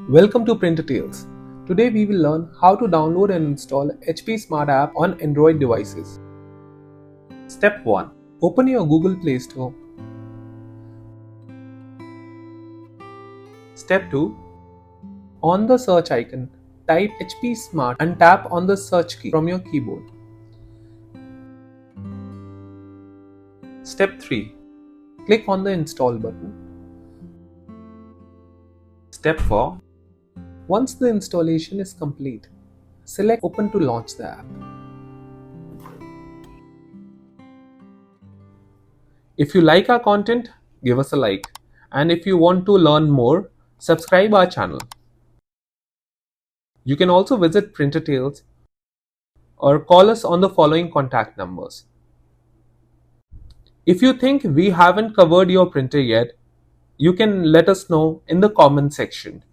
Welcome to Printer Tales. Today we will learn how to download and install HP Smart App on Android devices. Step 1. Open your Google Play Store. Step 2. On the search icon, type HP Smart and tap on the search key from your keyboard. Step 3. Click on the install button. Step 4. Once the installation is complete, select Open to launch the app. If you like our content, give us a like. And if you want to learn more, subscribe our channel. You can also visit Printer Tales or call us on the following contact numbers. If you think we haven't covered your printer yet, you can let us know in the comment section.